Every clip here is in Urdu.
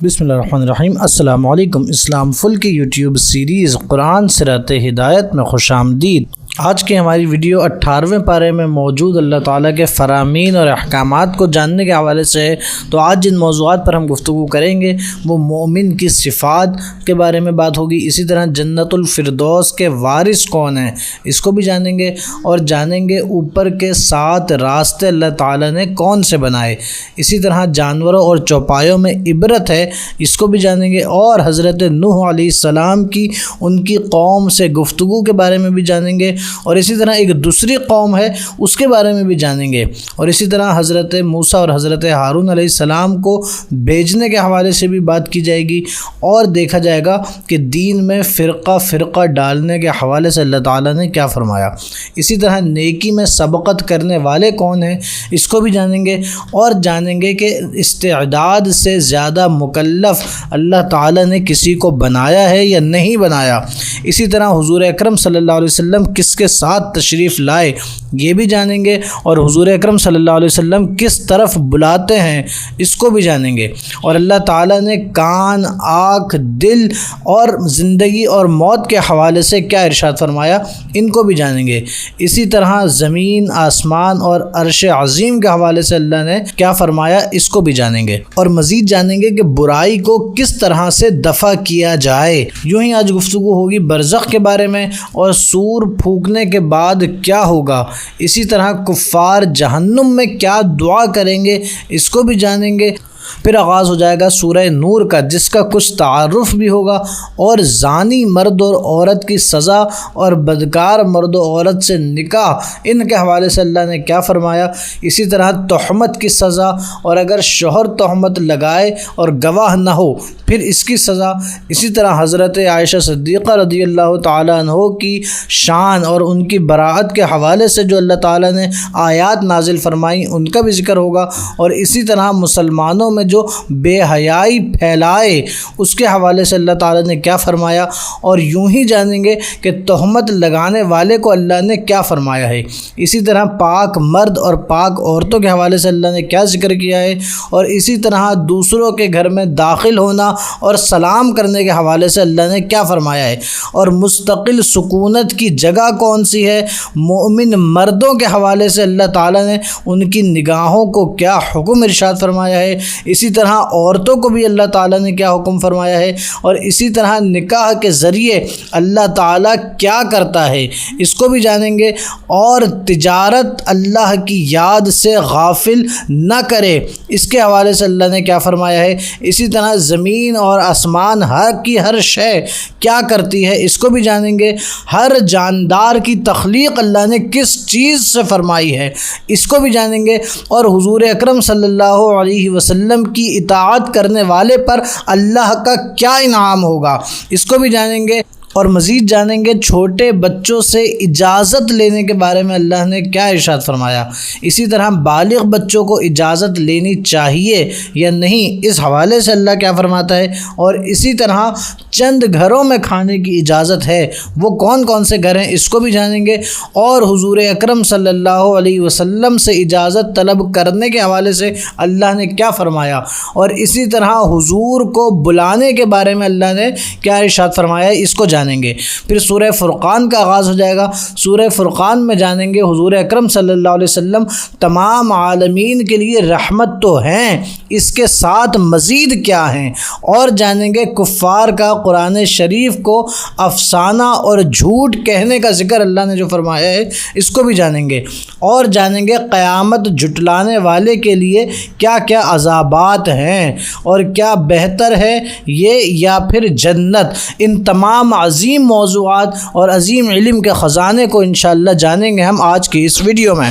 بسم اللہ الرحمن الرحیم۔ السلام علیکم۔ اسلام فل کی یوٹیوب سیریز قرآن سیرت ہدایت میں خوش آمدید۔ آج کی ہماری ویڈیو 18ویں پارے میں موجود اللہ تعالیٰ کے فرامین اور احکامات کو جاننے کے حوالے سے ہے۔ تو آج جن موضوعات پر ہم گفتگو کریں گے وہ مومن کی صفات کے بارے میں بات ہوگی، اسی طرح جنت الفردوس کے وارث کون ہیں اس کو بھی جانیں گے، اور جانیں گے اوپر کے 7 راستے اللہ تعالیٰ نے کون سے بنائے، اسی طرح جانوروں اور چوپایوں میں عبرت ہے اس کو بھی جانیں گے، اور حضرت نوح علیہ السلام کی ان کی قوم سے گفتگو کے بارے میں بھی جانیں گے، اور اسی طرح ایک دوسری قوم ہے اس کے بارے میں بھی جانیں گے، اور اسی طرح حضرت موسیٰ اور حضرت ہارون علیہ السلام کو بھیجنے کے حوالے سے بھی بات کی جائے گی، اور دیکھا جائے گا کہ دین میں فرقہ ڈالنے کے حوالے سے اللہ تعالیٰ نے کیا فرمایا، اسی طرح نیکی میں سبقت کرنے والے کون ہیں اس کو بھی جانیں گے، اور جانیں گے کہ استعداد سے زیادہ مکلف اللہ تعالیٰ نے کسی کو بنایا ہے یا نہیں بنایا، اسی طرح حضور اکرم صلی اللہ علیہ وسلم کس کے ساتھ تشریف لائے یہ بھی جانیں گے، اور حضور اکرم صلی اللہ علیہ وسلم کس طرف بلاتے ہیں اس کو بھی جانیں گے، اور اللہ تعالیٰ نے کان، آنکھ، دل اور زندگی اور موت کے حوالے سے کیا ارشاد فرمایا ان کو بھی جانیں گے، اسی طرح زمین، آسمان اور عرش عظیم کے حوالے سے اللہ نے کیا فرمایا اس کو بھی جانیں گے، اور مزید جانیں گے کہ برائی کو کس طرح سے دفع کیا جائے۔ یوں ہی آج گفتگو ہوگی برزخ کے بارے میں، اور سور پھونکنے کے بعد کیا ہوگا، اسی طرح کفار جہنم میں کیا دعا کریں گے اس کو بھی جانیں گے۔ پھر آغاز ہو جائے گا سورہ نور کا، جس کا کچھ تعارف بھی ہوگا، اور زانی مرد اور عورت کی سزا اور بدکار مرد و عورت سے نکاح ان کے حوالے سے اللہ نے کیا فرمایا، اسی طرح تہمت کی سزا، اور اگر شوہر تہمت لگائے اور گواہ نہ ہو پھر اس کی سزا، اسی طرح حضرت عائشہ صدیقہ رضی اللہ تعالیٰ عنہ کی شان اور ان کی براءت کے حوالے سے جو اللہ تعالیٰ نے آیات نازل فرمائی ان کا بھی ذکر ہوگا، اور اسی طرح مسلمانوں میں جو بے حیائی پھیلائے اس کے حوالے سے اللہ تعالیٰ نے کیا فرمایا، اور یوں ہی جانیں گے کہ تہمت لگانے والے کو اللہ نے کیا فرمایا ہے، اسی طرح پاک مرد اور پاک عورتوں کے حوالے سے اللہ نے کیا ذکر کیا ہے، اور اسی طرح دوسروں کے گھر میں داخل ہونا اور سلام کرنے کے حوالے سے اللہ نے کیا فرمایا ہے، اور مستقل سکونت کی جگہ کون سی ہے، مومن مردوں کے حوالے سے اللہ تعالیٰ نے ان کی نگاہوں کو کیا حکم ارشاد فرمایا ہے، اسی طرح عورتوں کو بھی اللہ تعالیٰ نے کیا حکم فرمایا ہے، اور اسی طرح نکاح کے ذریعے اللہ تعالیٰ کیا کرتا ہے اس کو بھی جانیں گے، اور تجارت اللہ کی یاد سے غافل نہ کرے اس کے حوالے سے اللہ نے کیا فرمایا ہے، اسی طرح زمین اور آسمان ہر شے کیا کرتی ہے اس کو بھی جانیں گے، ہر جاندار کی تخلیق اللہ نے کس چیز سے فرمائی ہے اس کو بھی جانیں گے، اور حضور اکرم صلی اللہ علیہ وسلم کی اطاعت کرنے والے پر اللہ کا کیا انعام ہوگا اس کو بھی جانیں گے، اور مزید جانیں گے چھوٹے بچوں سے اجازت لینے کے بارے میں اللہ نے کیا ارشاد فرمایا، اسی طرح بالغ بچوں کو اجازت لینی چاہیے یا نہیں اس حوالے سے اللہ کیا فرماتا ہے، اور اسی طرح چند گھروں میں کھانے کی اجازت ہے وہ کون کون سے گھر ہیں اس کو بھی جانیں گے، اور حضور اکرم صلی اللہ علیہ وسلم سے اجازت طلب کرنے کے حوالے سے اللہ نے کیا فرمایا، اور اسی طرح حضور کو بلانے کے بارے میں اللہ نے کیا ارشاد فرمایا اس کو جانیں گے۔ پھر سورہ فرقان کا آغاز ہو جائے گا، سورہ فرقان میں جانیں گے حضور اکرم صلی اللہ علیہ وسلم تمام عالمین کے لیے رحمت تو ہیں، اس کے ساتھ مزید کیا ہیں، اور جانیں گے کفار کا قرآن شریف کو افسانہ اور جھوٹ کہنے کا ذکر اللہ نے جو فرمایا ہے اس کو بھی جانیں گے، اور جانیں گے قیامت جھٹلانے والے کے لیے کیا کیا عذابات ہیں، اور کیا بہتر ہے یہ یا پھر جنت۔ ان تمام عظیم موضوعات اور عظیم علم کے خزانے کو انشاءاللہ جانیں گے ہم آج کی اس ویڈیو میں۔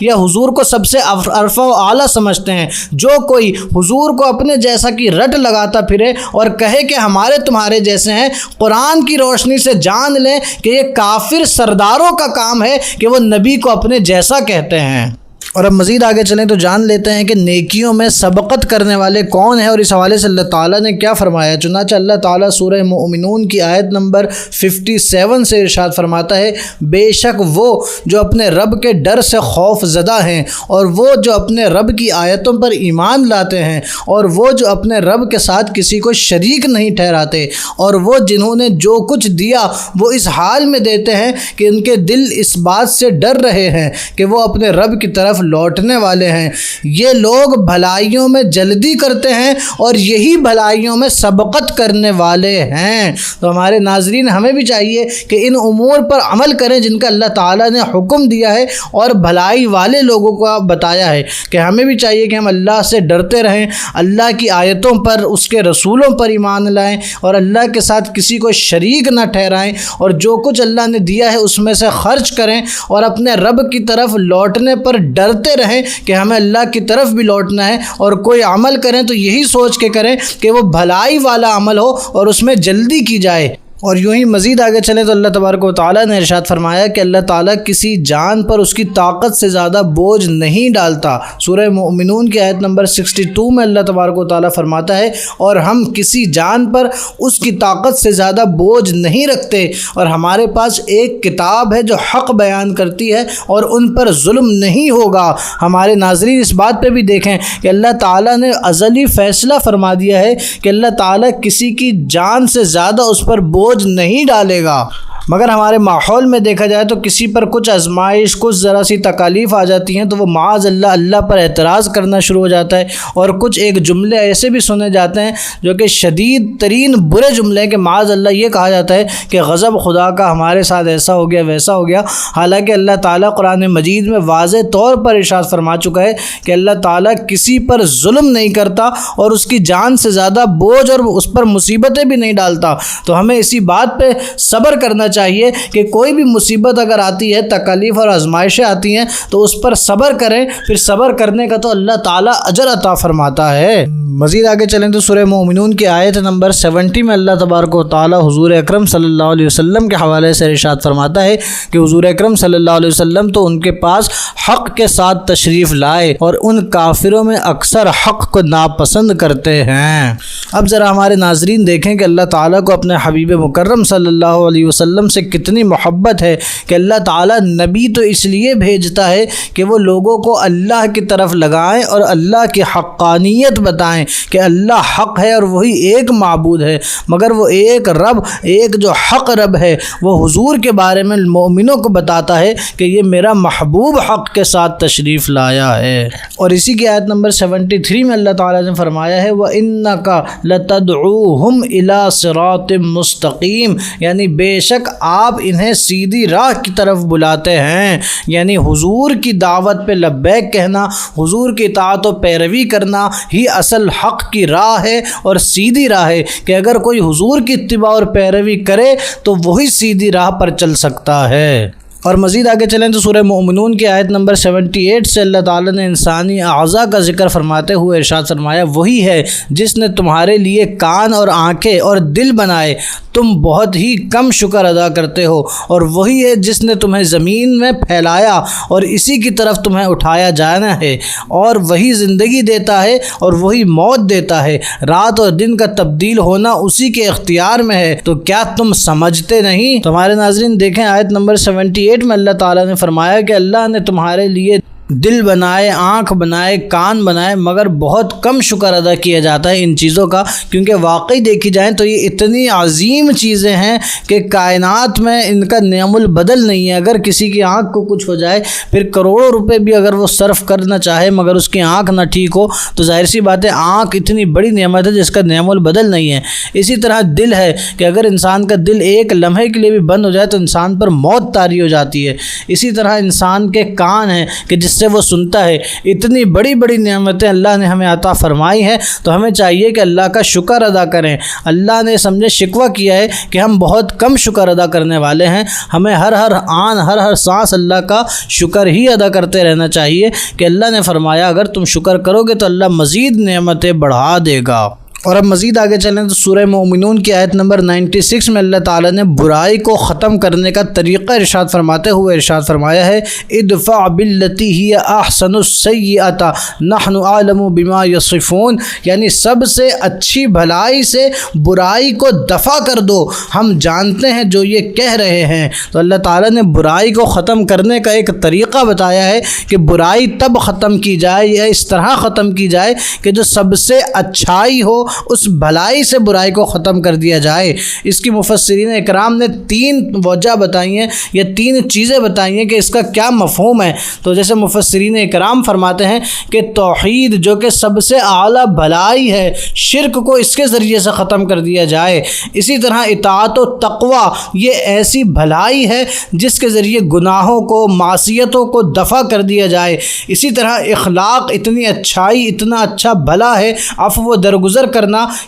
یا حضور کو سب سے عرفہ و اعلیٰ سمجھتے ہیں۔ جو کوئی حضور کو اپنے جیسا کی رٹ لگاتا پھرے اور کہے کہ ہمارے تمہارے جیسے ہیں، قرآن کی روشنی سے جان لیں کہ یہ کافر سرداروں کا کام ہے کہ وہ نبی کو اپنے جیسا کہتے ہیں۔ اور اب مزید آگے چلیں تو جان لیتے ہیں کہ نیکیوں میں سبقت کرنے والے کون ہیں، اور اس حوالے سے اللہ تعالیٰ نے کیا فرمایا۔ چنانچہ اللہ تعالیٰ سورہ مومنون کی آیت نمبر 57 سے ارشاد فرماتا ہے، بے شک وہ جو اپنے رب کے ڈر سے خوف زدہ ہیں، اور وہ جو اپنے رب کی آیتوں پر ایمان لاتے ہیں، اور وہ جو اپنے رب کے ساتھ کسی کو شریک نہیں ٹھہراتے، اور وہ جنہوں نے جو کچھ دیا وہ اس حال میں دیتے ہیں کہ ان کے دل اس بات سے ڈر رہے ہیں کہ وہ اپنے رب کی طرف لوٹنے والے ہیں۔ یہ لوگ بھلائیوں میں جلدی کرتے ہیں اور یہی بھلائیوں میں سبقت کرنے والے ہیں۔ تو ہمارے ناظرین، ہمیں بھی چاہیے کہ ان امور پر عمل کریں جن کا اللہ تعالیٰ نے حکم دیا ہے اور بھلائی والے لوگوں کو بتایا ہے، کہ ہمیں بھی چاہیے کہ ہم اللہ سے ڈرتے رہیں، اللہ کی آیتوں پر، اس کے رسولوں پر ایمان لائیں، اور اللہ کے ساتھ کسی کو شریک نہ ٹھہرائیں، اور جو کچھ اللہ نے دیا ہے اس میں سے خرچ کریں، اور اپنے رب کی طرف لوٹنے پر ڈرتے رہیں کہ ہمیں اللہ کی طرف بھی لوٹنا ہے، اور کوئی عمل کریں تو یہی سوچ کے کریں کہ وہ بھلائی والا عمل ہو اور اس میں جلدی کی جائے۔ اور یوں ہی مزید آگے چلیں تو اللہ تبارک و تعالیٰ نے ارشاد فرمایا کہ اللہ تعالیٰ کسی جان پر اس کی طاقت سے زیادہ بوجھ نہیں ڈالتا۔ سورہ مومنون کی آیت نمبر 62 میں اللہ تبارک و تعالیٰ فرماتا ہے، اور ہم کسی جان پر اس کی طاقت سے زیادہ بوجھ نہیں رکھتے، اور ہمارے پاس ایک کتاب ہے جو حق بیان کرتی ہے اور ان پر ظلم نہیں ہوگا۔ ہمارے ناظرین اس بات پہ بھی دیکھیں کہ اللہ تعالیٰ نے ازلی فیصلہ فرما دیا ہے کہ اللہ تعالیٰ کسی کی جان سے زیادہ اس پر بوجھ نہیں ڈالے گا۔ مگر ہمارے ماحول میں دیکھا جائے تو کسی پر کچھ آزمائش، کچھ ذرا سی تکالیف آ جاتی ہیں تو وہ معاذ اللہ پر اعتراض کرنا شروع ہو جاتا ہے، اور کچھ ایک جملے ایسے بھی سنے جاتے ہیں جو کہ شدید ترین برے جملے ہیں، کہ معاذ اللہ یہ کہا جاتا ہے کہ غضب خدا کا ہمارے ساتھ ایسا ہو گیا ویسا ہو گیا۔ حالانکہ اللہ تعالیٰ قرآن مجید میں واضح طور پر ارشاد فرما چکا ہے کہ اللہ تعالیٰ کسی پر ظلم نہیں کرتا اور اس کی جان سے زیادہ بوجھ اور اس پر مصیبتیں بھی نہیں ڈالتا۔ تو ہمیں اسی بات پہ صبر کرنا چاہیے کہ کوئی بھی مصیبت اگر آتی ہے، تکالیف اور آزمائشیں آتی ہیں تو اس پر صبر کریں، پھر صبر کرنے کا تو اللہ تعالیٰ اجر عطا فرماتا ہے۔ مزید آگے چلیں تو سورہ مومنون کی آیت نمبر 70 میں اللہ تبارک و تعالیٰ حضور اکرم صلی اللہ علیہ وسلم کے حوالے سے ارشاد فرماتا ہے کہ حضور اکرم صلی اللہ علیہ وسلم تو ان کے پاس حق کے ساتھ تشریف لائے، اور ان کافروں میں اکثر حق کو ناپسند کرتے ہیں۔ اب ذرا ہمارے ناظرین دیکھیں کہ اللہ تعالیٰ کو اپنے حبیب مکرم صلی اللہ علیہ وسلم سے کتنی محبت ہے کہ اللہ تعالیٰ نبی تو اس لیے بھیجتا ہے کہ وہ لوگوں کو اللہ کی طرف لگائیں اور اللہ کی حقانیت بتائیں کہ اللہ حق ہے اور وہی ایک معبود ہے، مگر وہ ایک رب، ایک جو حق رب ہے، وہ حضور کے بارے میں مومنوں کو بتاتا ہے کہ یہ میرا محبوب حق کے ساتھ تشریف لایا ہے۔ اور اسی کی آیت نمبر 73 میں اللہ تعالیٰ نے فرمایا ہے وَإِنَّكَ لَتَدْعُوهُمْ إِلَىٰ صِرَاطٍ مُسْتَقِيمٍ، یعنی بے شک آپ انہیں سیدھی راہ کی طرف بلاتے ہیں۔ یعنی حضور کی دعوت پہ لبیک کہنا، حضور کی اطاعت و پیروی کرنا ہی اصل حق کی راہ ہے اور سیدھی راہ ہے، کہ اگر کوئی حضور کی اتباع اور پیروی کرے تو وہی سیدھی راہ پر چل سکتا ہے۔ اور مزید آگے چلیں تو سورہ مومنون کی آیت نمبر 78 سے اللہ تعالیٰ نے انسانی اعضاء کا ذکر فرماتے ہوئے ارشاد فرمایا، وہی ہے جس نے تمہارے لیے کان اور آنکھیں اور دل بنائے، تم بہت ہی کم شکر ادا کرتے ہو، اور وہی ہے جس نے تمہیں زمین میں پھیلایا اور اسی کی طرف تمہیں اٹھایا جانا ہے، اور وہی زندگی دیتا ہے اور وہی موت دیتا ہے، رات اور دن کا تبدیل ہونا اسی کے اختیار میں ہے، تو کیا تم سمجھتے نہیں؟ تو ہمارے ناظرین دیکھیں آیت نمبر 78 میں اللہ تعالیٰ نے فرمایا کہ اللہ نے تمہارے لیے دل بنائے، آنکھ بنائے، کان بنائے، مگر بہت کم شکر ادا کیا جاتا ہے ان چیزوں کا، کیونکہ واقعی دیکھی جائیں تو یہ اتنی عظیم چیزیں ہیں کہ کائنات میں ان کا نعم البدل نہیں ہے۔ اگر کسی کی آنکھ کو کچھ ہو جائے، پھر کروڑوں روپے بھی اگر وہ صرف کرنا چاہے مگر اس کی آنکھ نہ ٹھیک ہو، تو ظاہر سی بات ہے آنکھ اتنی بڑی نعمت ہے جس کا نعم البدل نہیں ہے۔ اسی طرح دل ہے کہ اگر انسان کا دل ایک لمحے کے لیے بھی بند ہو جائے تو انسان پر موت طاری ہو جاتی ہے۔ اسی طرح انسان کے کان ہیں کہ جس سے وہ سنتا ہے۔ اتنی بڑی بڑی نعمتیں اللہ نے ہمیں عطا فرمائی ہیں، تو ہمیں چاہیے کہ اللہ کا شکر ادا کریں۔ اللہ نے سمجھے شکوہ کیا ہے کہ ہم بہت کم شکر ادا کرنے والے ہیں، ہمیں ہر آن ہر سانس اللہ کا شکر ہی ادا کرتے رہنا چاہیے کہ اللہ نے فرمایا اگر تم شکر کرو گے تو اللہ مزید نعمتیں بڑھا دے گا۔ اور اب مزید آگے چلیں تو سورہ مومنون کی آیت نمبر 96 میں اللہ تعالیٰ نے برائی کو ختم کرنے کا طریقہ ارشاد فرماتے ہوئے ارشاد فرمایا ہے، ادفع باللتی ہی احسن السیئۃ نحن اعلم بما یصفون، یعنی سب سے اچھی بھلائی سے برائی کو دفع کر دو، ہم جانتے ہیں جو یہ کہہ رہے ہیں۔ تو اللہ تعالیٰ نے برائی کو ختم کرنے کا ایک طریقہ بتایا ہے کہ برائی تب ختم کی جائے یا اس طرح ختم کی جائے کہ جو سب سے اچھائی ہو اس بھلائی سے برائی کو ختم کر دیا جائے۔ اس کی مفسرین اکرام نے 3 وجہ بتائی ہیں یا 3 چیزیں بتائی ہیں کہ اس کا کیا مفہوم ہے۔ تو جیسے مفسرین اکرام فرماتے ہیں کہ توحید جو کہ سب سے اعلیٰ بھلائی ہے، شرک کو اس کے ذریعے سے ختم کر دیا جائے۔ اسی طرح اطاعت و تقوی یہ ایسی بھلائی ہے جس کے ذریعے گناہوں کو، معصیتوں کو دفع کر دیا جائے۔ اسی طرح اخلاق اتنی اچھائی، اتنا اچھا بھلا ہے، عفو و درگزر کرنا،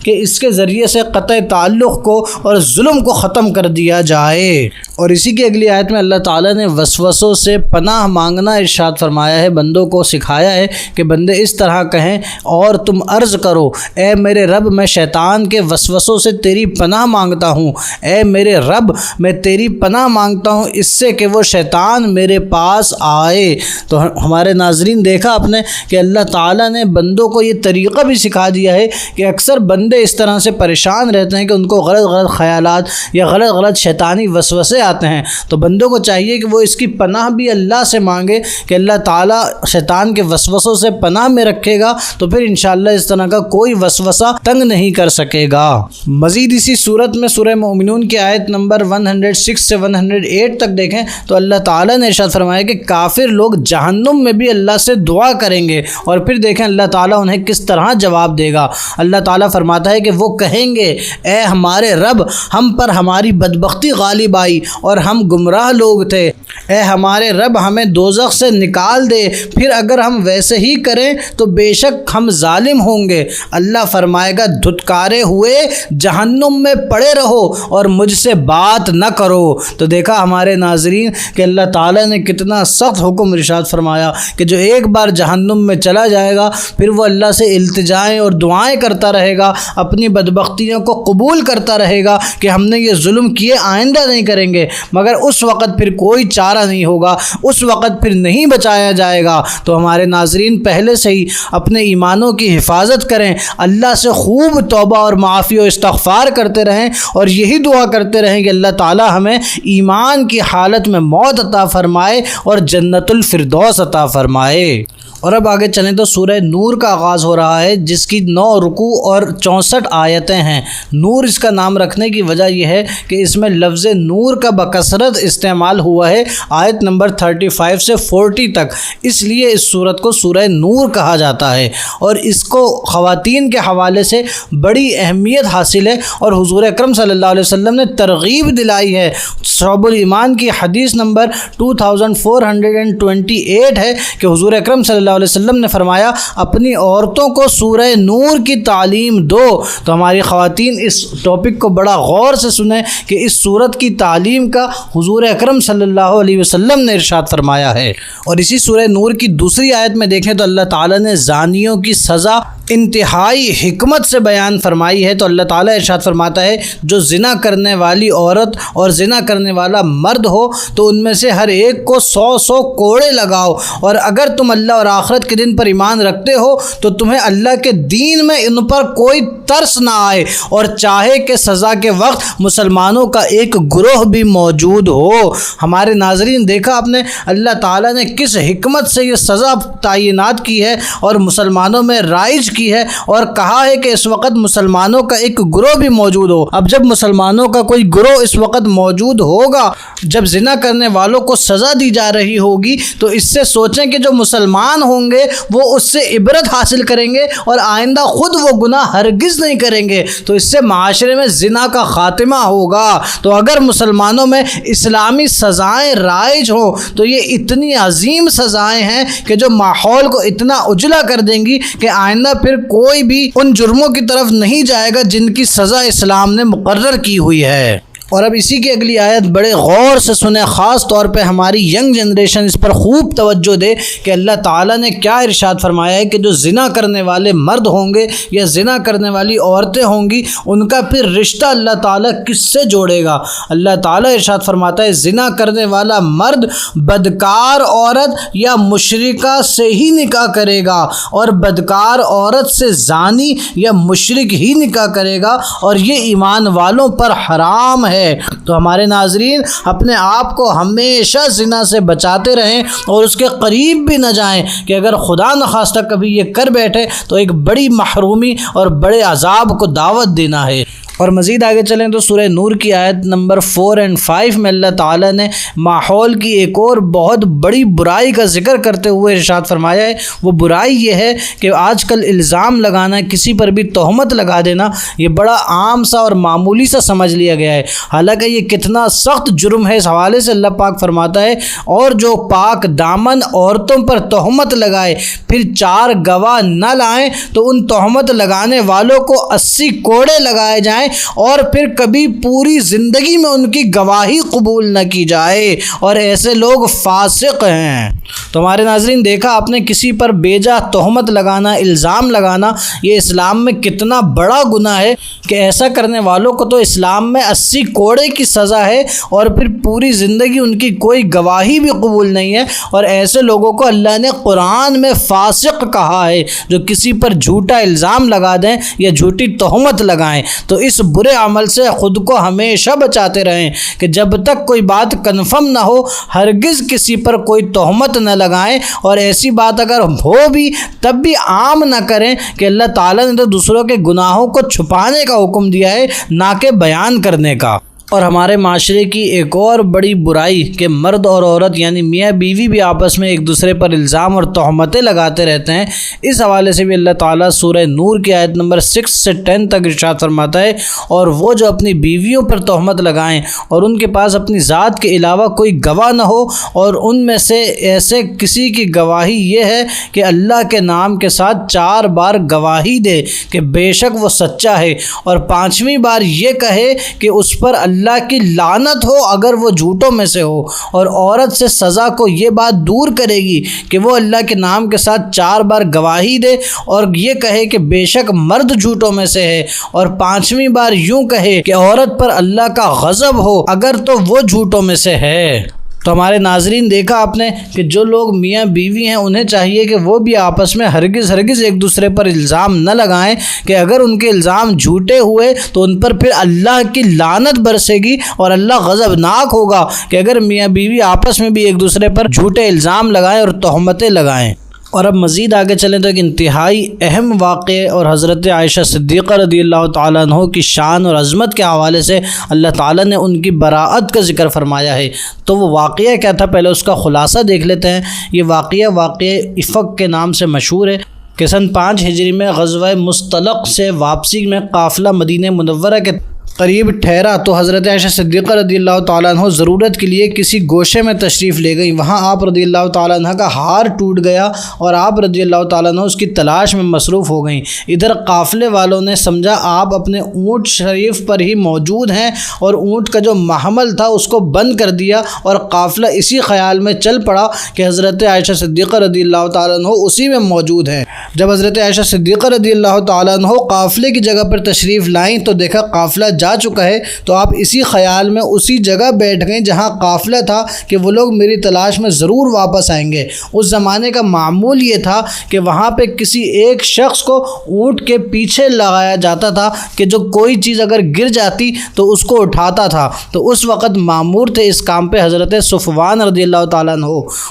کہ اس کے ذریعے سے قطع تعلق کو اور ظلم کو ختم کر دیا جائے۔ اور اسی کی اگلی آیت میں اللہ تعالیٰ نے وسوسوں سے پناہ مانگنا ارشاد فرمایا ہے، بندوں کو سکھایا ہے کہ بندے اس طرح کہیں اور تم عرض کرو، اے میرے رب میں شیطان کے وسوسوں سے تیری پناہ مانگتا ہوں، اے میرے رب میں تیری پناہ مانگتا ہوں اس سے کہ وہ شیطان میرے پاس آئے۔ تو ہمارے ناظرین دیکھا آپ نے کہ اللہ تعالیٰ نے بندوں کو یہ طریقہ بھی سکھا دیا ہے کہ اکثر بندے اس طرح سے پریشان رہتے ہیں کہ ان کو غلط خیالات یا غلط شیطانی وسوسے آتے ہیں، تو بندوں کو چاہیے کہ وہ اس کی پناہ بھی اللہ سے مانگے کہ اللہ تعالیٰ شیطان کے وسوسوں سے پناہ میں رکھے گا، تو پھر انشاءاللہ اس طرح کا کوئی وسوسہ تنگ نہیں کر سکے گا۔ مزید اسی صورت میں سورہ مومنون کی آیت نمبر 106 سے 108 تک دیکھیں تو اللہ تعالیٰ نے ارشاد فرمایا کہ کافر لوگ جہنم میں بھی اللہ سے دعا کریں گے، اور پھر دیکھیں اللہ تعالیٰ انہیں کس طرح جواب دے گا۔ اللہ تعالیٰ فرماتا ہے کہ وہ کہیں گے، اے ہمارے رب ہم پر ہماری بدبختی غالب آئی اور ہم گمراہ لوگ تھے، اے ہمارے رب ہمیں دوزخ سے نکال دے، پھر اگر ہم ویسے ہی کریں تو بے شک ہم ظالم ہوں گے۔ اللہ فرمائے گا دھتکارے ہوئے جہنم میں پڑے رہو اور مجھ سے بات نہ کرو۔ تو دیکھا ہمارے ناظرین کہ اللہ تعالیٰ نے کتنا سخت حکم ارشاد فرمایا کہ جو ایک بار جہنم میں چلا جائے گا پھر وہ اللہ سے التجائیں اور دعائیں کرتا رہے گا، اپنی بدبختیوں کو قبول کرتا رہے گا کہ ہم نے یہ ظلم کیے، آئندہ نہیں کریں گے، مگر اس وقت پھر کوئی چارہ نہیں ہوگا، اس وقت پھر نہیں بچایا جائے گا۔ تو ہمارے ناظرین پہلے سے ہی اپنے ایمانوں کی حفاظت کریں، اللہ سے خوب توبہ اور معافی و استغفار کرتے رہیں، اور یہی دعا کرتے رہیں کہ اللہ تعالی ہمیں ایمان کی حالت میں موت عطا فرمائے اور جنت الفردوس عطا فرمائے۔ اور اب آگے چلیں تو سورہ نور کا آغاز ہو رہا ہے جس کی 9 رکوع اور 64 آیتیں ہیں۔ نور اس کا نام رکھنے کی وجہ یہ ہے کہ اس میں لفظ نور کا بکثرت استعمال ہوا ہے آیت نمبر 35 سے 40 تک، اس لیے اس سورت کو سورہ نور کہا جاتا ہے، اور اس کو خواتین کے حوالے سے بڑی اہمیت حاصل ہے، اور حضور اکرم صلی اللہ علیہ وسلم نے ترغیب دلائی ہے۔ شعب الایمان کی حدیث نمبر 2428 ہے کہ حضور اکرم صلی اللہ علیہ وسلم نے فرمایا اپنی عورتوں کو سورہ نور کی تعلیم دو۔ تو ہماری خواتین اس ٹاپک کو بڑا غور سے سنیں کہ اس سورت کی تعلیم کا حضور اکرم صلی اللہ علیہ وسلم نے ارشاد فرمایا ہے۔ اور اسی سورہ نور کی دوسری آیت میں دیکھیں تو اللہ تعالیٰ نے زانیوں کی سزا انتہائی حکمت سے بیان فرمائی ہے۔ تو اللہ تعالیٰ ارشاد فرماتا ہے جو زنا کرنے والی عورت اور زنا کرنے والا مرد ہو تو ان میں سے ہر ایک کو 100 کوڑے لگاؤ، اور اگر تم اللہ اور آخرت کے دن پر ایمان رکھتے ہو تو تمہیں اللہ کے دین میں ان پر کوئی ترس نہ آئے، اور چاہے کہ سزا کے وقت مسلمانوں کا ایک گروہ بھی موجود ہو۔ ہمارے ناظرین دیکھا آپ نے اللہ تعالیٰ نے کس حکمت سے یہ سزا تعینات کی ہے اور مسلمانوں میں رائج کی ہے اور کہا ہے کہ اس وقت مسلمانوں کا ایک گروہ بھی موجود ہو۔ اب جب مسلمانوں کا کوئی گروہ اس وقت موجود ہوگا جب زنا کرنے والوں کو سزا دی جا رہی ہوگی، تو اس سے سوچیں کہ جو مسلمان ہوں گے وہ اس سے عبرت حاصل کریں گے اور آئندہ خود وہ گناہ ہرگز نہیں کریں گے، تو اس سے معاشرے میں زنا کا خاتمہ ہوگا۔ تو اگر مسلمانوں میں اسلامی سزائیں رائج ہوں تو یہ اتنی عظیم سزائیں ہیں کہ جو ماحول کو اتنا اجلا کر دیں گی کہ آئندہ پھر کوئی بھی ان جرموں کی طرف نہیں جائے گا جن کی سزا اسلام نے مقرر کی ہوئی ہے۔ اور اب اسی کی اگلی آیت بڑے غور سے سنیں، خاص طور پہ ہماری ینگ جنریشن اس پر خوب توجہ دے کہ اللہ تعالیٰ نے کیا ارشاد فرمایا ہے کہ جو زنا کرنے والے مرد ہوں گے یا زنا کرنے والی عورتیں ہوں گی ان کا پھر رشتہ اللہ تعالیٰ کس سے جوڑے گا۔ اللہ تعالیٰ ارشاد فرماتا ہے زنا کرنے والا مرد بدکار عورت یا مشرکہ سے ہی نکاح کرے گا، اور بدکار عورت سے زانی یا مشرک ہی نکاح کرے گا، اور یہ ایمان والوں پر حرام ہے۔ تو ہمارے ناظرین اپنے آپ کو ہمیشہ زنا سے بچاتے رہیں اور اس کے قریب بھی نہ جائیں کہ اگر خدا نخواستہ کبھی یہ کر بیٹھے تو ایک بڑی محرومی اور بڑے عذاب کو دعوت دینا ہے۔ اور مزید آگے چلیں تو سورہ نور کی آیت نمبر 4 اور 5 میں اللہ تعالیٰ نے ماحول کی ایک اور بہت بڑی برائی کا ذکر کرتے ہوئے ارشاد فرمایا ہے۔ وہ برائی یہ ہے کہ آج کل الزام لگانا، کسی پر بھی تہمت لگا دینا، یہ بڑا عام سا اور معمولی سا سمجھ لیا گیا ہے، حالانکہ یہ کتنا سخت جرم ہے۔ اس حوالے سے اللہ پاک فرماتا ہے اور جو پاک دامن عورتوں پر تہمت لگائے پھر 4 گواہ نہ لائیں تو ان تہمت لگانے والوں کو 80 کوڑے لگائے جائیں اور پھر کبھی پوری زندگی میں ان کی گواہی قبول نہ کی جائے، اور ایسے لوگ فاسق ہیں۔ تو ہمارے ناظرین دیکھا آپ نے کسی پر بیجا تہمت لگانا، الزام لگانا، یہ اسلام میں کتنا بڑا گناہ ہے کہ ایسا کرنے والوں کو تو اسلام میں 80 کوڑے کی سزا ہے اور پھر پوری زندگی ان کی کوئی گواہی بھی قبول نہیں ہے، اور ایسے لوگوں کو اللہ نے قرآن میں فاسق کہا ہے جو کسی پر جھوٹا الزام لگا دیں یا جھوٹی تہمت لگائیں۔ تو اس برے عمل سے خود کو ہمیشہ بچاتے رہیں کہ جب تک کوئی بات کنفرم نہ ہو ہرگز کسی پر کوئی تہمت نہ لگائیں، اور ایسی بات اگر ہو بھی تب بھی عام نہ کریں کہ اللہ تعالیٰ نے تو دوسروں کے گناہوں کو چھپانے کا حکم دیا ہے نہ کہ بیان کرنے کا۔ اور ہمارے معاشرے کی ایک اور بڑی برائی کہ مرد اور عورت یعنی میاں بیوی بھی آپس میں ایک دوسرے پر الزام اور تہمتیں لگاتے رہتے ہیں۔ اس حوالے سے بھی اللہ تعالیٰ سورہ نور کی آیت نمبر 6 سے 10 تک ارشاد فرماتا ہے، اور وہ جو اپنی بیویوں پر تہمت لگائیں اور ان کے پاس اپنی ذات کے علاوہ کوئی گواہ نہ ہو، اور ان میں سے ایسے کسی کی گواہی یہ ہے کہ اللہ کے نام کے ساتھ 4 بار گواہی دے کہ بے شک وہ سچا ہے، اور 5ویں بار یہ کہے کہ اس پر اللہ کی لعنت ہو اگر وہ جھوٹوں میں سے ہو، اور عورت سے سزا کو یہ بات دور کرے گی کہ وہ اللہ کے نام کے ساتھ 4 بار گواہی دے اور یہ کہے کہ بے شک مرد جھوٹوں میں سے ہے، اور 5ویں بار یوں کہے کہ عورت پر اللہ کا غضب ہو اگر تو وہ جھوٹوں میں سے ہے۔ تو ہمارے ناظرین دیکھا آپ نے کہ جو لوگ میاں بیوی ہیں انہیں چاہیے کہ وہ بھی آپس میں ہرگز ایک دوسرے پر الزام نہ لگائیں کہ اگر ان کے الزام جھوٹے ہوئے تو ان پر پھر اللہ کی لعنت برسے گی اور اللہ غضبناک ہوگا کہ اگر میاں بیوی آپس میں بھی ایک دوسرے پر جھوٹے الزام لگائیں اور تہمتیں لگائیں۔ اور اب مزید آگے چلیں تو ایک انتہائی اہم واقعے اور حضرت عائشہ صدیقہ رضی اللہ تعالیٰ عنہ کی شان اور عظمت کے حوالے سے اللہ تعالیٰ نے ان کی براءت کا ذکر فرمایا ہے۔ تو وہ واقعہ کیا تھا، پہلے اس کا خلاصہ دیکھ لیتے ہیں۔ یہ واقعہ افق کے نام سے مشہور ہے کہ سن 5 ہجری میں غزوہ مستلق سے واپسی میں قافلہ مدینہ منورہ کے قریب ٹھہرا تو حضرت عائشہ صدیقہ رضی اللہ تعالیٰ عنہ ضرورت کے لیے کسی گوشے میں تشریف لے گئیں۔ وہاں آپ رضی اللہ تعالیٰ عنہ کا ہار ٹوٹ گیا اور آپ رضی اللہ تعالیٰ عنہ اس کی تلاش میں مصروف ہو گئیں۔ ادھر قافلے والوں نے سمجھا آپ اپنے اونٹ شریف پر ہی موجود ہیں اور اونٹ کا جو محمل تھا اس کو بند کر دیا، اور قافلہ اسی خیال میں چل پڑا کہ حضرت عائشہ صدیقہ رضی اللہ تعالیٰ عنہ اسی میں موجود ہیں۔ جب حضرت عائشہ صدیقہ رضی اللہ تعالیٰ عنہ قافلے کی جگہ پر تشریف لائیں تو دیکھا قافلہ جا چکا ہے تو آپ اسی خیال میں اسی جگہ بیٹھ گئے جہاں قافلہ تھا کہ وہ لوگ میری تلاش میں ضرور واپس آئیں گے۔ اس زمانے کا معمول یہ تھا کہ وہاں پہ کسی ایک شخص کو اونٹ کے پیچھے لگایا جاتا تھا کہ جو کوئی چیز اگر گر جاتی تو اس کو اٹھاتا تھا۔ تو اس وقت معمور تھے اس کام پہ حضرت صفوان رضی اللہ تعالیٰ عنہ۔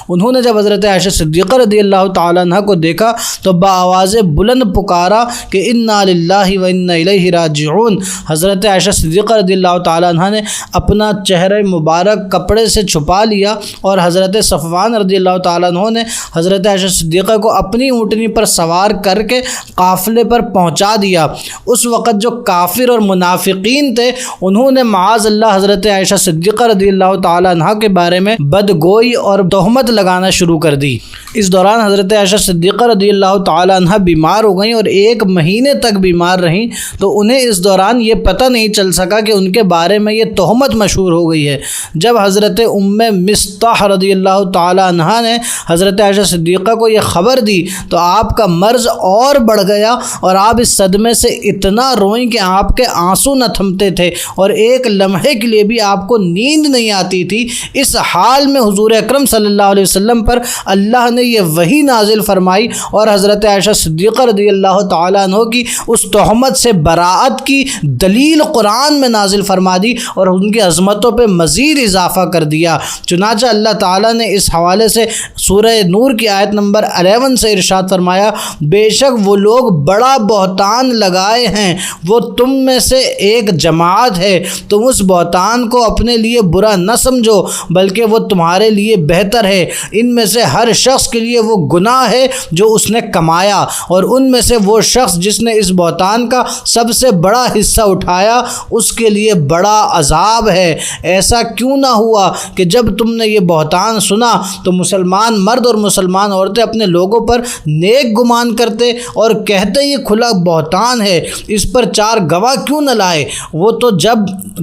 انہوں نے جب حضرت عائشہ صدیقہ رضی اللہ تعالیٰ عنہ کو دیکھا تو بآواز بلند پکارا کہ انا للہ و انا الیہ راجعون۔ حضرت عائشہ صدیقہ رضی اللہ تعالیٰ عنہ نے اپنا چہرہ مبارک کپڑے سے چھپا لیا اور حضرت صفوان رضی اللہ تعالیٰ عنہ نے حضرت عائشہ صدیقہ کو اپنی اونٹنی پر سوار کر کے قافلے پر پہنچا دیا۔ اس وقت جو کافر اور منافقین تھے انہوں نے معاذ اللہ حضرت عائشہ صدیقہ رضی اللہ تعالیٰ عنہ کے بارے میں بدگوئی اور تہمت لگانا شروع کر دی۔ اس دوران حضرت عائشہ صدیقہ رضی اللہ تعالیٰ عنہ بیمار ہو گئیں اور 1 مہینے تک بیمار رہیں، تو انہیں اس دوران یہ پتہ نہیں چل سکا کہ ان کے بارے میں یہ تہمت مشہور ہو گئی ہے۔ جب حضرت مصطح رضی اللہ تعالیٰ عنہ نے حضرت عائشہ صدیقہ کو یہ خبر دی تو آپ کا مرض اور بڑھ گیا اور آپ اس صدمے سے اتنا روئیں کہ آپ کے آنسو نہ تھمتے تھے اور ایک لمحے کے لیے بھی آپ کو نیند نہیں آتی تھی۔ اس حال میں حضور اکرم صلی اللہ علیہ وسلم پر اللہ نے یہ وحی نازل فرمائی اور حضرت عائشہ صدیقہ رضی اللہ تعالیٰ عنہ کی اس تہمت سے براءت کی دلیل قرآن میں نازل فرما دی اور ان کی عظمتوں پہ مزید اضافہ کر دیا۔ چنانچہ اللہ تعالیٰ نے اس حوالے سے سورہ نور کی آیت نمبر 11 سے ارشاد فرمایا، بے شک وہ لوگ بڑا بہتان لگائے ہیں، وہ تم میں سے ایک جماعت ہے، تم اس بہتان کو اپنے لیے برا نہ سمجھو بلکہ وہ تمہارے لیے بہتر ہے۔ ان میں سے ہر شخص کے لیے وہ گناہ ہے جو اس نے کمایا اور ان میں سے وہ شخص جس نے اس بہتان کا سب سے بڑا حصہ اٹھایا اس کے لیے بڑا عذاب ہے۔ ایسا کیوں نہ ہوا کہ جب تم نے یہ بہتان سنا تو مسلمان مرد اور مسلمان عورتیں اپنے لوگوں پر نیک گمان کرتے اور کہتے یہ کھلا بہتان ہے، اس پر 4 گواہ کیوں نہ لائے؟ وہ تو جب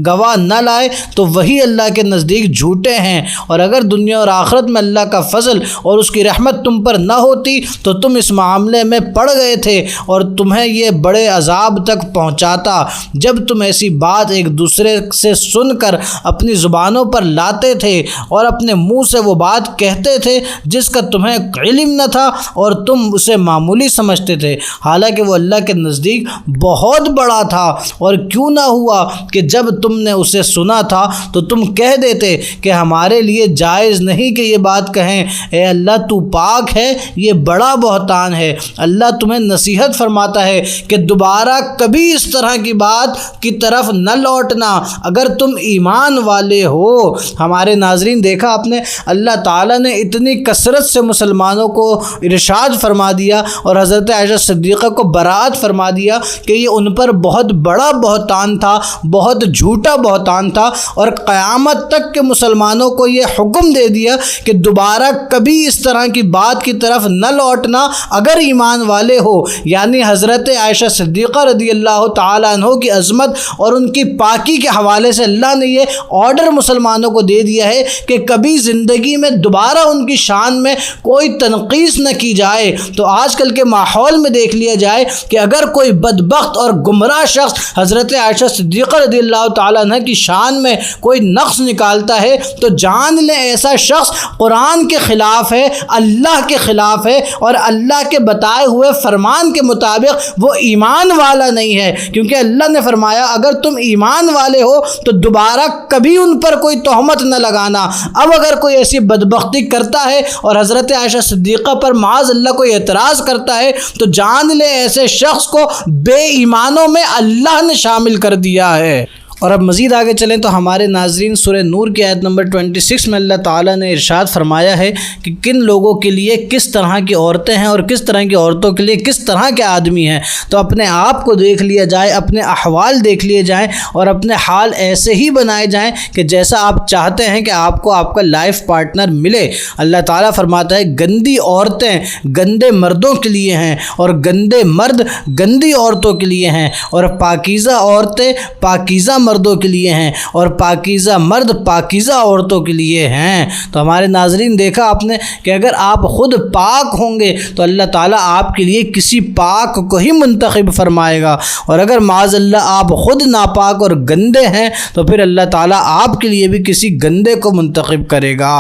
گواہ نہ لائے تو وہی اللہ کے نزدیک جھوٹے ہیں، اور اگر دنیا اور آخرت میں اللہ کا فضل اور اس کی رحمت تم پر نہ ہوتی تو تم اس معاملے میں پڑ گئے تھے اور تمہیں یہ بڑے عذاب تک پہنچاتا۔ جب تم ایسی بات ایک دوسرے سے سن کر اپنی زبانوں پر لاتے تھے اور اپنے منہ سے وہ بات کہتے تھے جس کا تمہیں علم نہ تھا اور تم اسے معمولی سمجھتے تھے، حالانکہ وہ اللہ کے نزدیک بہت بڑا تھا۔ اور کیوں نہ ہوا کہ جب تم نے اسے سنا تھا تو تم کہہ دیتے کہ ہمارے لیے جائز نہیں کہ یہ بات کہیں، اے اللہ تو پاک ہے، یہ بڑا بہتان ہے۔ اللہ تمہیں نصیحت فرماتا ہے کہ دوبارہ کبھی اس طرح کی بات کی طرف نہ لوٹنا اگر تم ایمان والے ہو۔ ہمارے ناظرین دیکھا آپ نے، اللہ تعالیٰ نے اتنی کثرت سے مسلمانوں کو ارشاد فرما دیا اور حضرت عائشہ صدیقہ کو برات فرما دیا کہ یہ ان پر بہت بڑا بہتان تھا، بہت جھوٹا بہتان تھا، اور قیامت تک کے مسلمانوں کو یہ حکم دے دیا کہ دوبارہ کبھی اس طرح کی بات کی طرف نہ لوٹنا اگر ایمان والے ہو۔ یعنی حضرت عائشہ صدیقہ رضی اللہ تعالیٰ عنہ کی عظمت اور ان کی پاکی کے حوالے سے اللہ نے یہ آرڈر مسلمانوں کو دے دیا ہے کہ کبھی زندگی میں دوبارہ ان کی شان میں کوئی تنقیص نہ کی جائے۔ تو آج کل کے ماحول میں دیکھ لیا جائے کہ اگر کوئی بدبخت اور گمراہ شخص حضرت عائشہ صدیقہ رضی اللہ تعالیٰ عنہ کی شان میں کوئی نقص نکالتا ہے تو جان لیں ایسا شخص قرآن کے خلاف ہے، اللہ کے خلاف ہے، اور اللہ کے بتائے ہوئے فرمان کے مطابق وہ ایمان والا نہیں ہے، کیونکہ اللہ نے فرمایا اگر تم ایمان والے ہو تو دوبارہ کبھی ان پر کوئی تہمت نہ لگانا۔ اب اگر کوئی ایسی بدبختی کرتا ہے اور حضرت عائشہ صدیقہ پر معاذ اللہ کوئی اعتراض کرتا ہے تو جان لے ایسے شخص کو بے ایمانوں میں اللہ نے شامل کر دیا ہے۔ اور اب مزید آگے چلیں تو ہمارے ناظرین سورہ نور کی آیت نمبر 26 میں اللہ تعالیٰ نے ارشاد فرمایا ہے کہ کن لوگوں کے لیے کس طرح کی عورتیں ہیں اور کس طرح کی عورتوں کے لیے کس طرح کے آدمی ہیں۔ تو اپنے آپ کو دیکھ لیا جائے، اپنے احوال دیکھ لیے جائیں اور اپنے حال ایسے ہی بنائے جائیں کہ جیسا آپ چاہتے ہیں کہ آپ کو آپ کا لائف پارٹنر ملے۔ اللہ تعالیٰ فرماتا ہے گندی عورتیں گندے مردوں کے لیے ہیں اور گندے مرد گندی عورتوں کے لیے ہیں، اور پاکیزہ عورتیں پاکیزہ مردوں کے لیے ہیں اور پاکیزہ مرد پاکیزہ عورتوں کے لیے ہیں۔ تو ہمارے ناظرین دیکھا آپ نے کہ اگر آپ خود پاک ہوں گے تو اللہ تعالیٰ آپ کے لیے کسی پاک کو ہی منتخب فرمائے گا، اور اگر معاذ اللہ آپ خود ناپاک اور گندے ہیں تو پھر اللہ تعالیٰ آپ کے لیے بھی کسی گندے کو منتخب کرے گا۔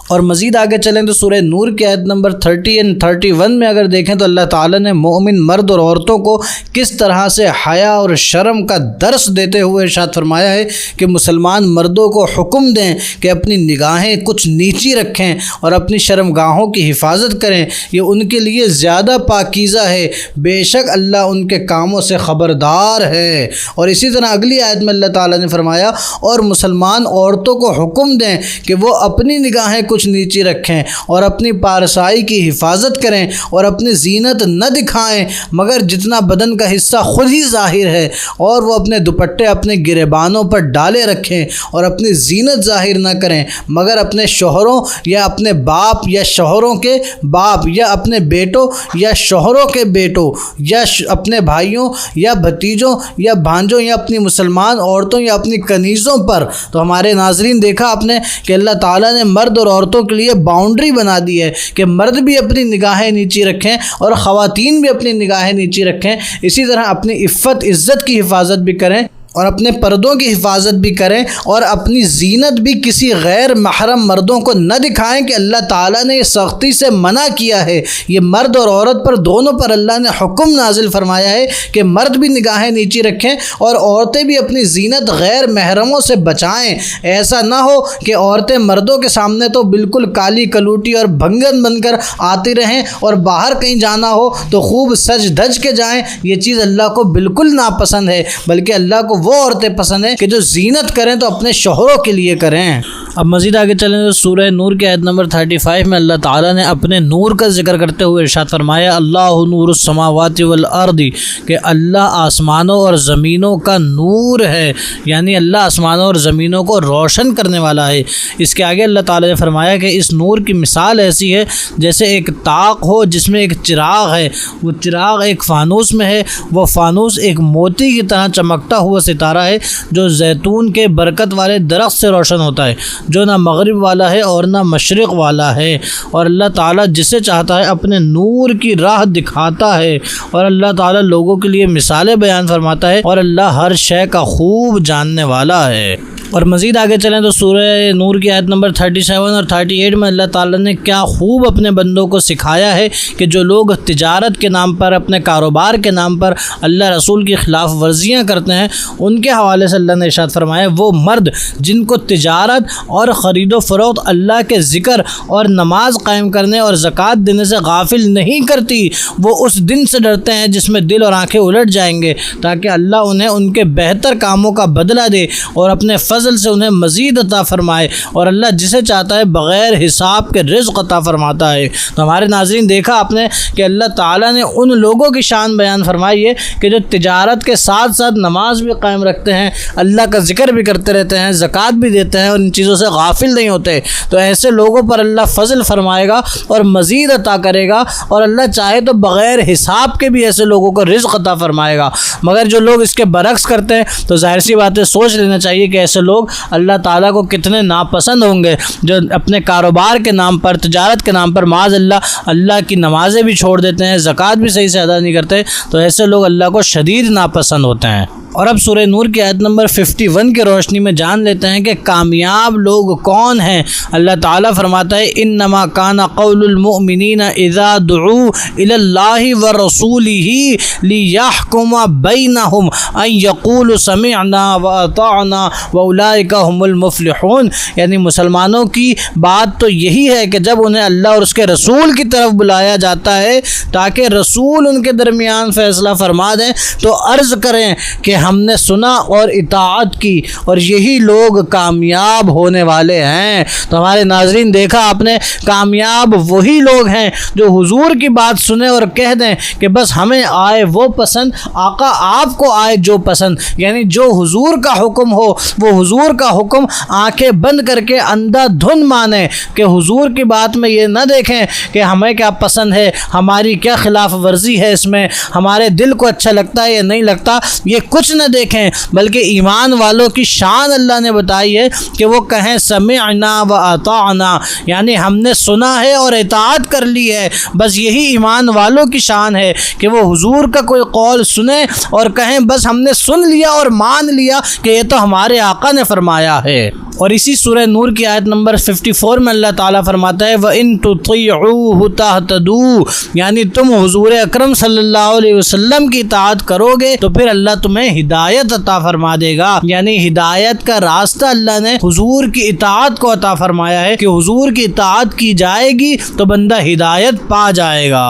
اور مزید آگے چلیں تو سورہ نور کی آیت نمبر 30 اور 31 میں اگر دیکھیں تو اللہ تعالیٰ نے مومن مرد اور عورتوں کو کس طرح سے حیا اور شرم کا درس دیتے ہوئے ارشاد فرمایا ہے کہ مسلمان مردوں کو حکم دیں کہ اپنی نگاہیں کچھ نیچی رکھیں اور اپنی شرمگاہوں کی حفاظت کریں، یہ ان کے لیے زیادہ پاکیزہ ہے، بے شک اللہ ان کے کاموں سے خبردار ہے۔ اور اسی طرح اگلی آیت میں اللہ تعالیٰ نے فرمایا اور مسلمان عورتوں کو حکم دیں کہ وہ اپنی نگاہیں کچھ نیچی رکھیں اور اپنی پارسائی کی حفاظت کریں اور اپنی زینت نہ دکھائیں مگر جتنا بدن کا حصہ خود ہی ظاہر ہے، اور وہ اپنے دوپٹے اپنے گریبانوں پر ڈالے رکھیں اور اپنی زینت ظاہر نہ کریں مگر اپنے شوہروں یا اپنے باپ یا شوہروں کے باپ یا اپنے بیٹوں یا شوہروں کے بیٹوں یا اپنے بھائیوں یا بھتیجوں یا بھانجوں یا اپنی مسلمان عورتوں یا اپنی کنیزوں پر۔ تو ہمارے ناظرین دیکھا آپ نے کہ اللہ تعالیٰ نے مرد اور عورتوں کے لیے باؤنڈری بنا دی ہے کہ مرد بھی اپنی نگاہیں نیچی رکھیں اور خواتین بھی اپنی نگاہیں نیچی رکھیں، اسی طرح اپنی عفت عزت کی حفاظت بھی کریں اور اپنے پردوں کی حفاظت بھی کریں اور اپنی زینت بھی کسی غیر محرم مردوں کو نہ دکھائیں کہ اللہ تعالیٰ نے یہ سختی سے منع کیا ہے۔ یہ مرد اور عورت پر دونوں پر اللہ نے حکم نازل فرمایا ہے کہ مرد بھی نگاہیں نیچی رکھیں اور عورتیں بھی اپنی زینت غیر محرموں سے بچائیں۔ ایسا نہ ہو کہ عورتیں مردوں کے سامنے تو بالکل کالی کلوٹی اور بھنگن بن کر آتی رہیں اور باہر کہیں جانا ہو تو خوب سج دھج کے جائیں، یہ چیز اللہ کو بالکل ناپسند ہے، بلکہ اللہ کو وہ عورتیں پسند ہیں کہ جو زینت کریں تو اپنے شوہروں کے لیے کریں۔ اب مزید آگے چلیں تو سورہ نور کی آیت نمبر 35 میں اللہ تعالیٰ نے اپنے نور کا ذکر کرتے ہوئے ارشاد فرمایا اللہ نور السماوات والارض، کہ اللہ آسمانوں اور زمینوں کا نور ہے، یعنی اللہ آسمانوں اور زمینوں کو روشن کرنے والا ہے۔ اس کے آگے اللہ تعالیٰ نے فرمایا کہ اس نور کی مثال ایسی ہے جیسے ایک طاق ہو جس میں ایک چراغ ہے، وہ چراغ ایک فانوس میں ہے، وہ فانوس ایک موتی کی طرح چمکتا ہوا ستارہ ہے جو زیتون کے برکت والے درخت سے روشن ہوتا ہے، جو نہ مغرب والا ہے اور نہ مشرق والا ہے، اور اللہ تعالیٰ جسے چاہتا ہے اپنے نور کی راہ دکھاتا ہے، اور اللہ تعالیٰ لوگوں کے لیے مثالیں بیان فرماتا ہے، اور اللہ ہر شے کا خوب جاننے والا ہے۔ اور مزید آگے چلیں تو سورہ نور کی آیت نمبر 37 اور 38 میں اللہ تعالیٰ نے کیا خوب اپنے بندوں کو سکھایا ہے کہ جو لوگ تجارت کے نام پر اپنے کاروبار کے نام پر اللہ رسول کی خلاف ورزیاں کرتے ہیں، ان کے حوالے سے اللہ نے ارشاد فرمایا وہ مرد جن کو تجارت اور خرید و فروخت اللہ کے ذکر اور نماز قائم کرنے اور زکوٰۃ دینے سے غافل نہیں کرتی، وہ اس دن سے ڈرتے ہیں جس میں دل اور آنکھیں الٹ جائیں گے، تاکہ اللہ انہیں ان کے بہتر کاموں کا بدلہ دے اور اپنے فضل سے انہیں مزید عطا فرمائے، اور اللہ جسے چاہتا ہے بغیر حساب کے رزق عطا فرماتا ہے۔ تو ہمارے ناظرین دیکھا آپ نے کہ اللہ تعالیٰ نے ان لوگوں کی شان بیان فرمائی ہے کہ جو تجارت کے ساتھ ساتھ نماز بھی قائم رکھتے ہیں، اللہ کا ذکر بھی کرتے رہتے ہیں، زکوٰۃ بھی دیتے ہیں اور ان چیزوں سے غافل نہیں ہوتے، تو ایسے لوگوں پر اللہ فضل فرمائے گا اور مزید عطا کرے گا، اور اللہ چاہے تو بغیر حساب کے بھی ایسے لوگوں کو رزق عطا فرمائے گا۔ مگر جو لوگ اس کے برعکس کرتے ہیں تو ظاہر سی بات ہے سوچ لینا چاہیے کہ ایسے لوگ اللہ تعالیٰ کو کتنے ناپسند ہوں گے، جو اپنے کاروبار کے نام پر تجارت کے نام پر معاذ اللہ کی نمازیں بھی چھوڑ دیتے ہیں، زکوٰۃ بھی صحیح سے ادا نہیں کرتے، تو ایسے لوگ اللہ کو شدید ناپسند ہوتے ہیں۔ اور اب سورہ نور کی آیت نمبر 51 کی روشنی میں جان لیتے ہیں کہ کامیاب لوگ کون ہیں۔ اللہ تعالیٰ فرماتا ہے انما کان قول المؤمنین اذا دعوا الی اللہ ورسولہ لیحکم بینہم ان یقولوا سمعنا واطعنا واولئک هم المفلحون، یعنی مسلمانوں کی بات تو یہی ہے کہ جب انہیں اللہ اور اس کے رسول کی طرف بلایا جاتا ہے تاکہ رسول ان کے درمیان فیصلہ فرما دیں تو عرض کریں کہ ہم نے سنا اور اطاعت کی، اور یہی لوگ کامیاب ہونے والے ہیں۔ تو ہمارے ناظرین دیکھا آپ نے کامیاب وہی لوگ ہیں جو حضور کی بات سنیں اور کہہ دیں کہ بس ہمیں آئے وہ پسند، آقا آپ کو آئے جو پسند، یعنی جو حضور کا حکم ہو وہ حضور کا حکم آنکھیں بند کر کے اندھا دھن مانیں، کہ حضور کی بات میں یہ نہ دیکھیں کہ ہمیں کیا پسند ہے، ہماری کیا خلاف ورزی ہے، اس میں ہمارے دل کو اچھا لگتا ہے یا نہیں لگتا، یہ کچھ نقش نہ دیکھیں، بلکہ ایمان والوں کی شان اللہ نے بتائی ہے کہ وہ کہیں سمعنا و اطعنا، یعنی ہم نے سنا ہے اور اطاعت کر لی ہے۔ بس یہی ایمان والوں کی شان ہے کہ وہ حضور کا کوئی قول سنیں اور کہیں بس ہم نے سن لیا اور مان لیا کہ یہ تو ہمارے آقا نے فرمایا ہے۔ اور اسی سورہ نور کی آیت نمبر 54 میں اللہ تعالیٰ فرماتا ہے وَإِن تُطِيعُوهُ تَهْتَدُوا، یعنی تم حضور اکرم صلی اللہ علیہ وسلم کی اطاعت کرو گے تو پھر اللہ تمہیں ہدایت عطا فرما دے گا، یعنی ہدایت کا راستہ اللہ نے حضور کی اطاعت کو عطا فرمایا ہے کہ حضور کی اطاعت کی جائے گی تو بندہ ہدایت پا جائے گا۔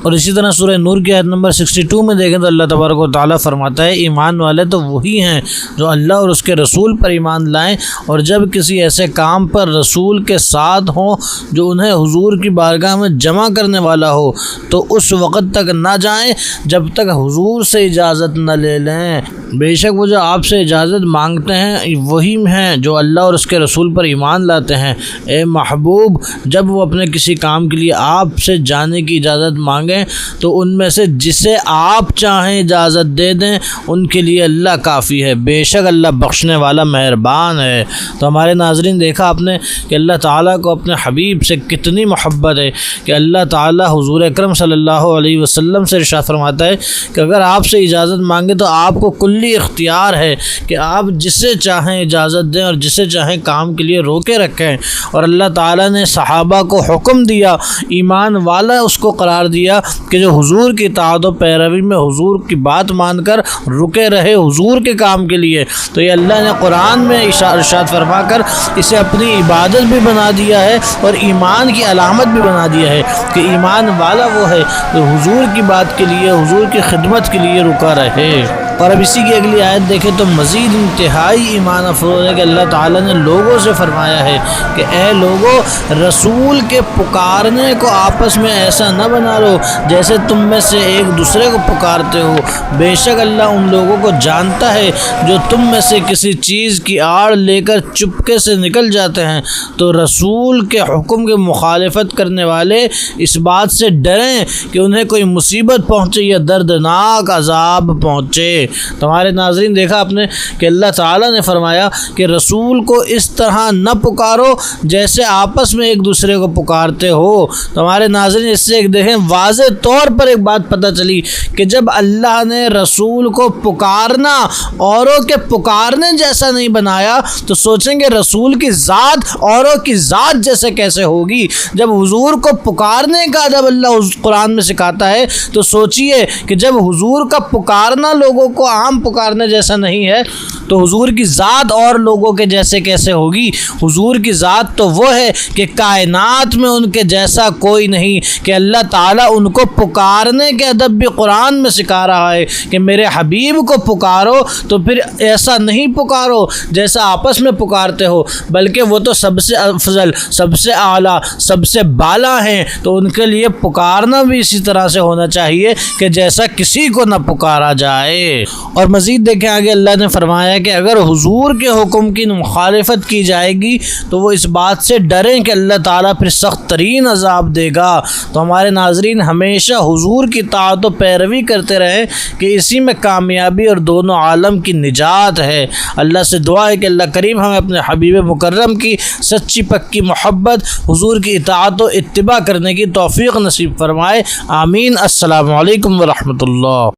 اور اسی طرح سورہ نور کی آیت نمبر 62 میں دیکھیں تو اللہ تبارک و تعالیٰ فرماتا ہے ایمان والے تو وہی ہیں جو اللہ اور اس کے رسول پر ایمان لائیں، اور جب کسی ایسے کام پر رسول کے ساتھ ہوں جو انہیں حضور کی بارگاہ میں جمع کرنے والا ہو تو اس وقت تک نہ جائیں جب تک حضور سے اجازت نہ لے لیں۔ بے شک وہ جو آپ سے اجازت مانگتے ہیں وہی ہیں جو اللہ اور اس کے رسول پر ایمان لاتے ہیں۔ اے محبوب، جب وہ اپنے کسی کام کے لیے آپ سے جانے کی اجازت مانگیں تو ان میں سے جسے آپ چاہیں اجازت دے دیں، ان کے لیے اللہ کافی ہے، بے شک اللہ بخشنے والا مہربان ہے۔ تو ہمارے ناظرین دیکھا آپ نے کہ اللہ تعالیٰ کو اپنے حبیب سے کتنی محبت ہے کہ اللہ تعالیٰ حضور اکرم صلی اللہ علیہ وسلم سے ارشاد فرماتا ہے کہ اگر آپ سے اجازت مانگے تو آپ کو کلی اختیار ہے کہ آپ جسے چاہیں اجازت دیں اور جسے چاہیں کام کے لیے روکے رکھیں۔ اور اللہ تعالیٰ نے صحابہ کو حکم دیا، ایمان والا اس کو قرار دیا کہ جو حضور کی اطاعت و پیروی میں حضور کی بات مان کر رکے رہے حضور کے کام کے لیے، تو یہ اللہ نے قرآن میں ارشاد فرما کر اسے اپنی عبادت بھی بنا دیا ہے اور ایمان کی علامت بھی بنا دیا ہے کہ ایمان والا وہ ہے جو حضور کی بات کے لیے حضور کی خدمت کے لیے رکا رہے۔ اور اب اسی کی اگلی آیت دیکھیں تو مزید انتہائی ایمان افروز ہے کہ اللہ تعالیٰ نے لوگوں سے فرمایا ہے کہ اے لوگو، رسول کے پکارنے کو آپس میں ایسا نہ بنا لو جیسے تم میں سے ایک دوسرے کو پکارتے ہو، بے شک اللہ ان لوگوں کو جانتا ہے جو تم میں سے کسی چیز کی آڑ لے کر چپکے سے نکل جاتے ہیں۔ تو رسول کے حکم کی مخالفت کرنے والے اس بات سے ڈریں کہ انہیں کوئی مصیبت پہنچے یا دردناک عذاب پہنچے۔ تمہارے ناظرین دیکھا آپ نے کہ اللہ تعالیٰ نے فرمایا کہ رسول کو اس طرح نہ پکارو جیسے آپس میں ایک دوسرے کو پکارتے ہو۔ تمہارے ناظرین اس سے ایک دیکھیں واضح طور پر ایک بات پتہ چلی کہ جب اللہ نے رسول کو پکارنا اوروں کے پکارنے جیسا نہیں بنایا تو سوچیں گے رسول کی ذات اوروں کی ذات جیسے کیسے ہوگی۔ جب حضور کو پکارنے کا ادب اللہ قرآن میں سکھاتا ہے تو سوچئے کہ جب حضور کا پکارنا لوگوں کو عام پکارنے جیسا نہیں ہے تو حضور کی ذات اور لوگوں کے جیسے کیسے ہوگی۔ حضور کی ذات تو وہ ہے کہ کائنات میں ان کے جیسا کوئی نہیں، کہ اللہ تعالیٰ ان کو پکارنے کے ادب بھی قرآن میں سکھا رہا ہے کہ میرے حبیب کو پکارو تو پھر ایسا نہیں پکارو جیسا آپس میں پکارتے ہو، بلکہ وہ تو سب سے افضل، سب سے اعلیٰ، سب سے بالا ہیں، تو ان کے لیے پکارنا بھی اسی طرح سے ہونا چاہیے کہ جیسا کسی کو نہ پکارا جائے۔ اور مزید دیکھیں آگے اللہ نے فرمایا کہ اگر حضور کے حکم کی مخالفت کی جائے گی تو وہ اس بات سے ڈریں کہ اللہ تعالیٰ پھر سخت ترین عذاب دے گا۔ تو ہمارے ناظرین ہمیشہ حضور کی اطاعت و پیروی کرتے رہیں کہ اسی میں کامیابی اور دونوں عالم کی نجات ہے۔ اللہ سے دعا ہے کہ اللہ کریم ہمیں اپنے حبیب مکرم کی سچی پکی محبت، حضور کی اطاعت و اتباع کرنے کی توفیق نصیب فرمائے، آمین۔ السلام علیکم ورحمۃ اللہ۔